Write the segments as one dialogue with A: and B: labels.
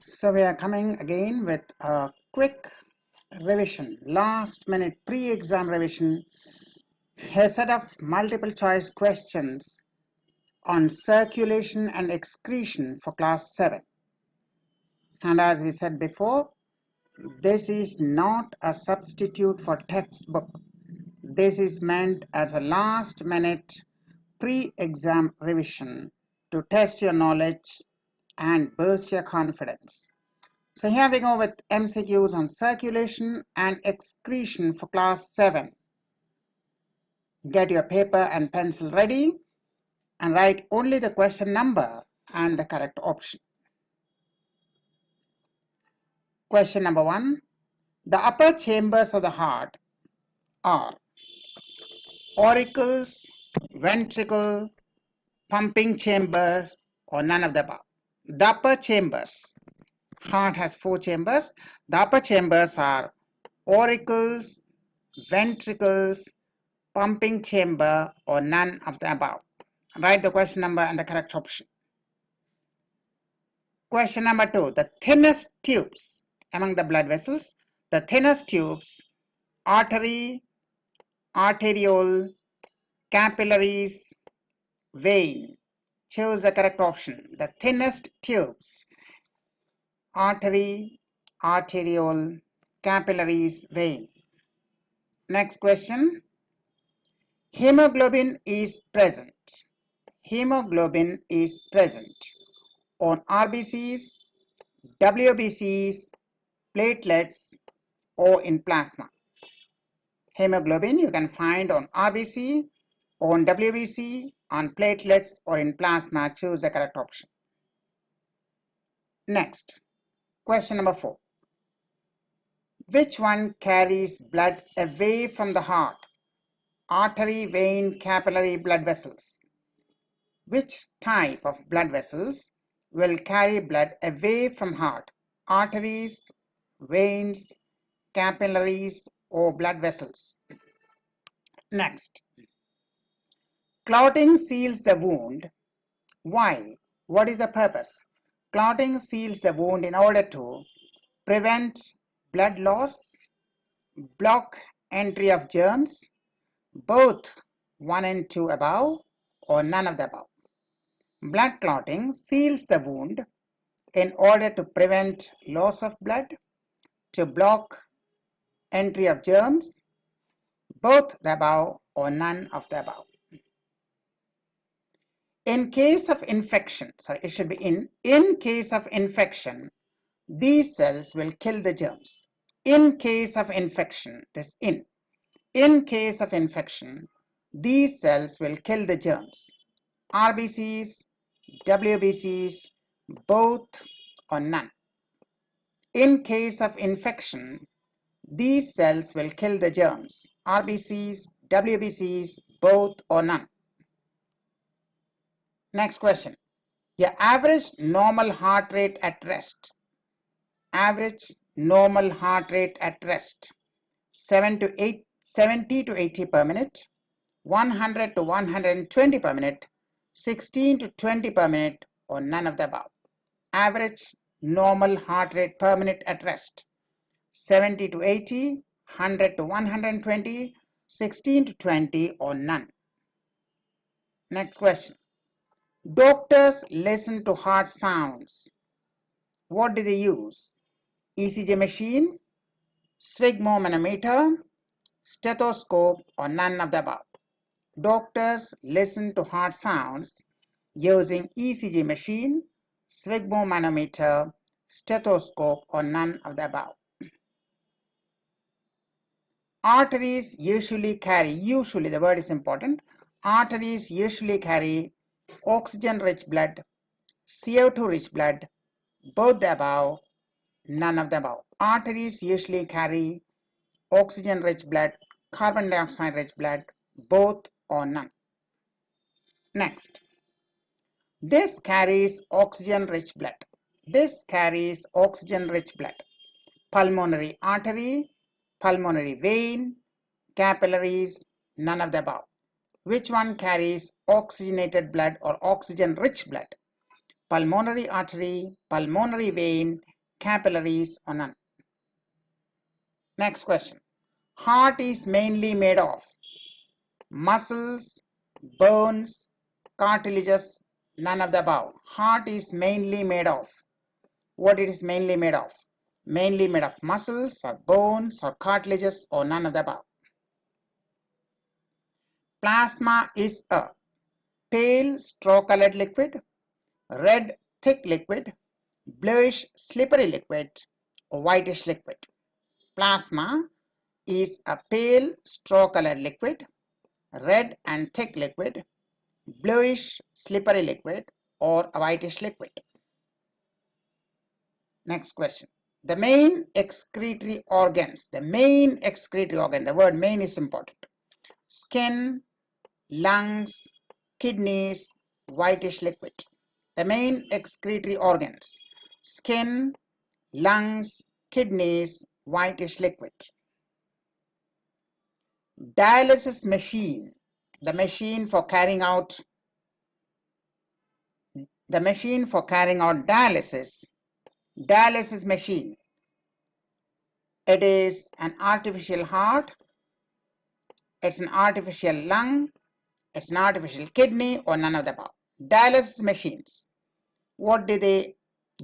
A: So we are coming again with a quick revision, last minute pre-exam revision, a set of multiple choice questions on circulation and excretion for class 7. And as we said before, this is not a substitute for textbook. This is meant as a last minute pre-exam revision to test your knowledge and boost your confidence. So here we go with MCQs on circulation and excretion for class 7. Get your paper and pencil ready and write only the question number and the correct option. Question number 1. The upper chambers of the heart are auricles, ventricle, pumping chamber, or none of the above. The upper chambers. Heart has 4 chambers. The upper chambers are auricles, ventricles, pumping chamber, or none of the above. Write the question number and the correct option. Question number 2. The thinnest tubes among the blood vessels. The thinnest tubes, artery, arteriole, capillaries, vein. Choose the correct option. The thinnest tubes, artery, arteriole, capillaries, vein. Next question. Hemoglobin is present. Hemoglobin is present on RBCs, WBCs, platelets, or in plasma. Hemoglobin you can find on RBC, on WBC, on platelets, or in plasma. Choose the correct option. Next, question number 4. Which one carries blood away from the heart? Artery, vein, capillary, blood vessels. Which type of blood vessels will carry blood away from heart? Arteries, veins, capillaries, or blood vessels. Next, clotting seals the wound. Why? What is the purpose? Clotting seals the wound in order to prevent blood loss, block entry of germs, both 1 and 2 above, or none of the above. Blood clotting seals the wound in order to prevent loss of blood, to block entry of germs, both the above or none of the above. In case of infection, it should be in case of infection, these cells will kill the germs. In case of infection, this in case of infection, these cells will kill the germs. RBCs, WBCs, both or none. In case of infection, these cells will kill the germs. RBCs, WBCs, both or none. Next question. Your average normal heart rate at rest. Average normal heart rate at rest. 70 to 80 per minute, 100 to 120 per minute, 16 to 20 per minute, or none of the above. Average normal heart rate per minute at rest. 70 to 80, 100 to 120, 16 to 20, or none. Next question. Doctors listen to heart sounds. What do they use? ECG machine, sphygmomanometer, stethoscope, or none of the above. Doctors listen to heart sounds using ECG machine, sphygmomanometer, stethoscope, or none of the above. Arteries usually carry, the word is important, arteries usually carry oxygen-rich blood, CO2-rich blood, both the above, none of the above. Arteries usually carry oxygen-rich blood, carbon dioxide-rich blood, both or none. Next, this carries oxygen-rich blood. This carries oxygen-rich blood. Pulmonary artery, pulmonary vein, capillaries, none of the above. Which one carries oxygenated blood or oxygen-rich blood? Pulmonary artery, pulmonary vein, capillaries or none. Next question. Heart is mainly made of muscles, bones, cartilages, none of the above. Heart is mainly made of. What it is mainly made of? Mainly made of muscles or bones or cartilages or none of the above. Plasma is a pale straw-colored liquid, red thick liquid, bluish slippery liquid, or whitish liquid. Plasma is a pale straw-colored liquid, red and thick liquid, bluish slippery liquid, or a whitish liquid. Next question. The main excretory organs, the word main is important. Skin, lungs, kidneys, whitish liquid. The main excretory organs, skin, lungs, kidneys, whitish liquid. Dialysis machine, the machine for carrying out dialysis machine. It is an artificial heart, it's an artificial lung, it's an artificial kidney, or none of the above. Dialysis machines, what do they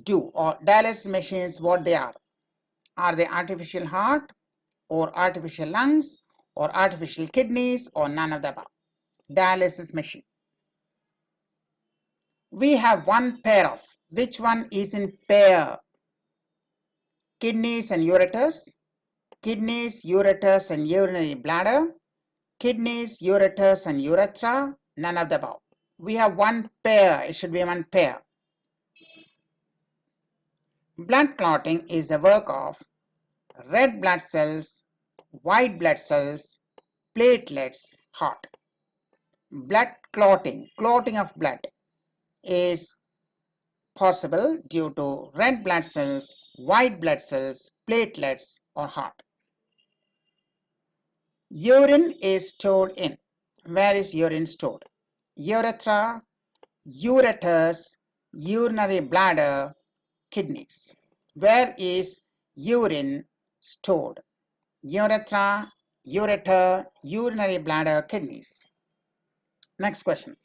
A: do? Or dialysis machines, what they are? Are they artificial heart, or artificial lungs, or artificial kidneys, or none of the above? Dialysis machine. We have one pair of. Which one is in pair? Kidneys and ureters. Kidneys, ureters, and urinary bladder. Kidneys, ureters, and urethra. None of the above. We have one pair. It should be one pair. Blood clotting is the work of red blood cells, white blood cells, platelets, heart. Blood clotting of blood, is possible due to red blood cells, white blood cells, platelets, or heart. Urine is stored in. Where is urine stored? Urethra, ureters, urinary bladder, kidneys. Where is urine stored? Urethra, ureter, urinary bladder, kidneys. Next question.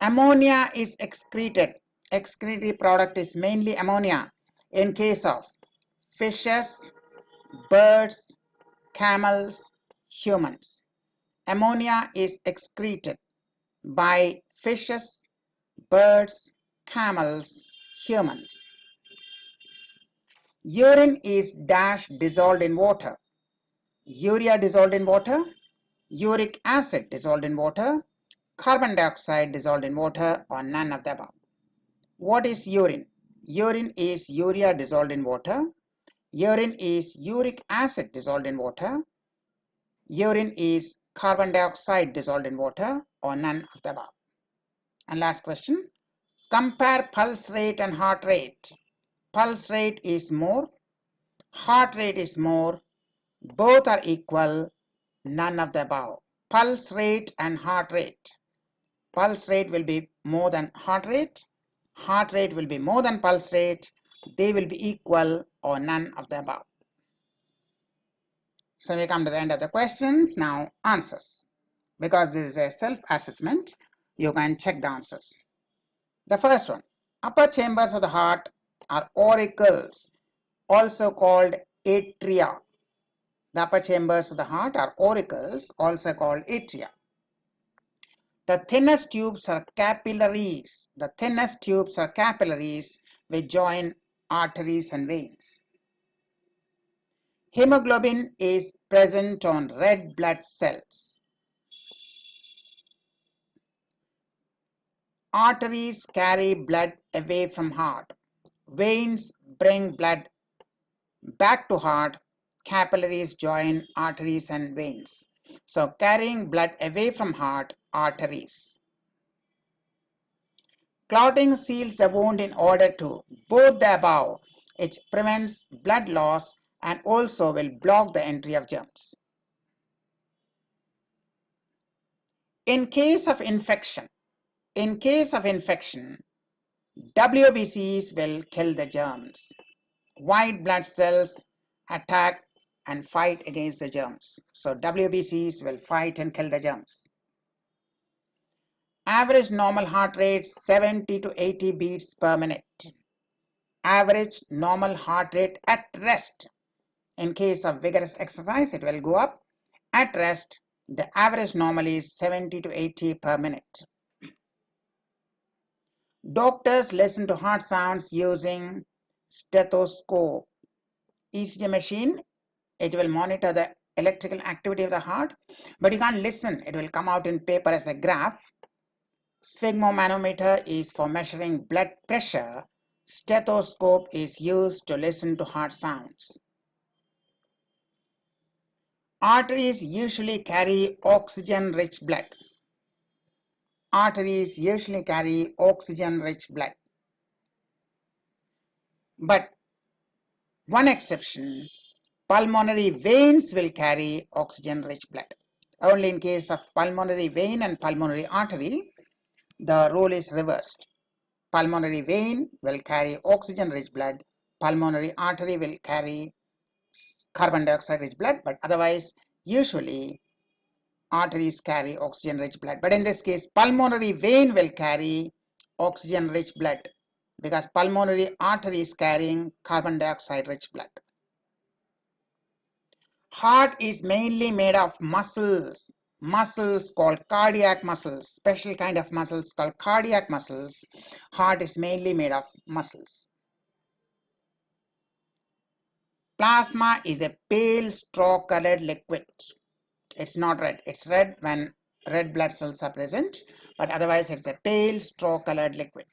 A: Ammonia is excreted. Excretory product is mainly ammonia in case of fishes, birds, camels, humans. Ammonia is excreted by fishes, birds, camels, humans. Urine is dash dissolved in water. Urea dissolved in water, uric acid dissolved in water, carbon dioxide dissolved in water, or none of the above. What is urine? Urine is urea dissolved in water. Urine is uric acid dissolved in water. Urine is carbon dioxide dissolved in water, or none of the above. And last question. Compare pulse rate and heart rate. Pulse rate is more. Heart rate is more. Both are equal. None of the above. Pulse rate and heart rate. Pulse rate will be more than heart rate. Heart rate will be more than pulse rate. They will be equal or none of the above. So we come to the end of the questions. Now answers. Because this is a self-assessment, you can check the answers. The first one. Upper chambers of the heart are auricles, also called atria. The upper chambers of the heart are auricles, also called atria. The thinnest tubes are capillaries. The thinnest tubes are capillaries which join arteries and veins. Hemoglobin is present on red blood cells. Arteries carry blood away from heart. Veins bring blood back to heart. Capillaries join arteries and veins. So carrying blood away from heart, arteries. Clotting seals the wound in order to both the above. It prevents blood loss and also will block the entry of germs. In case of infection, WBCs will kill the germs. White blood cells attack and fight against the germs. So WBCs will fight and kill the germs. Average normal heart rate 70 to 80 beats per minute. Average normal heart rate at rest. In case of vigorous exercise, it will go up. At rest, the average normal is 70 to 80 per minute. Doctors listen to heart sounds using stethoscope. ECG machine, it will monitor the electrical activity of the heart, but you can't listen. It will come out in paper as a graph. Sphygmomanometer is for measuring blood pressure. Stethoscope is used to listen to heart sounds. Arteries usually carry oxygen-rich blood. Arteries usually carry oxygen-rich blood. But one exception, pulmonary veins will carry oxygen-rich blood. Only in case of pulmonary vein and pulmonary artery, the role is reversed. Pulmonary vein will carry oxygen-rich blood. Pulmonary artery will carry carbon dioxide-rich blood, but otherwise, usually, arteries carry oxygen-rich blood. But in this case, pulmonary vein will carry oxygen-rich blood because pulmonary artery is carrying carbon dioxide-rich blood. Heart is mainly made of muscles. Muscles called cardiac muscles, special kind of muscles called cardiac muscles. Heart is mainly made of muscles. Plasma is a pale straw-colored liquid. It's not red. It's red when red blood cells are present, but otherwise it's a pale straw-colored liquid.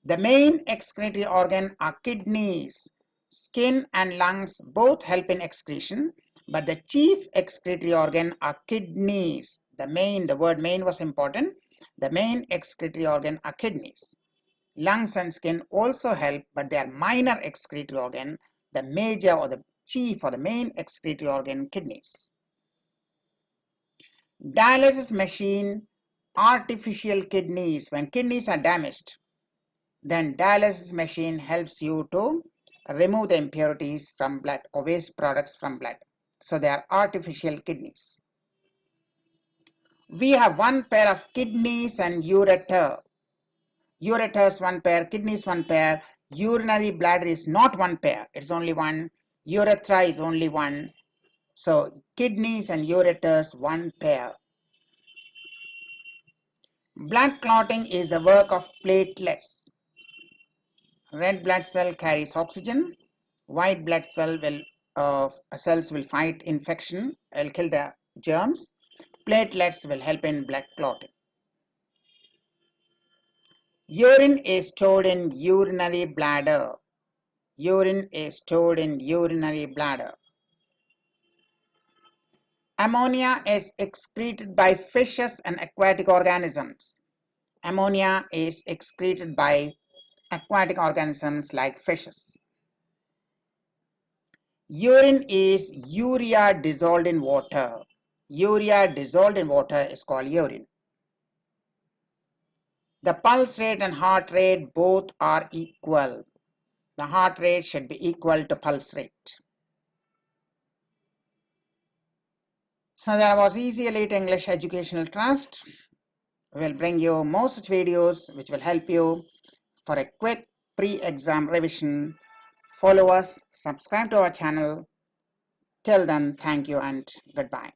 A: The main excretory organ are kidneys. Skin and lungs both help in excretion, but the chief excretory organ are kidneys. The word main was important. The main excretory organ are kidneys. Lungs and skin also help, but they are minor excretory organ. The major or the chief or the main excretory organ, kidneys. Dialysis machine, artificial kidneys. When kidneys are damaged, then dialysis machine helps you to remove the impurities from blood or waste products from blood. So they are artificial kidneys. We have one pair of kidneys and ureter. Ureters one pair, kidneys one pair. Urinary bladder is not one pair, it's only one. Urethra is only one. So kidneys and ureters one pair. Blood clotting is the work of platelets. Red blood cell carries oxygen. White blood cells will fight infection, will kill the germs. Platelets will help in blood clotting. Urine is stored in urinary bladder. Urine is stored in urinary bladder. Ammonia is excreted by fishes and aquatic organisms. Ammonia is excreted by aquatic organisms like fishes. Urine is urea dissolved in water. Urea dissolved in water is called urine. The pulse rate and heart rate both are equal. The heart rate should be equal to pulse rate. So that was Easy Elite English Educational Trust. We will bring you more such videos which will help you for a quick pre-exam revision. Follow us, subscribe to our channel. Till then, thank you and goodbye.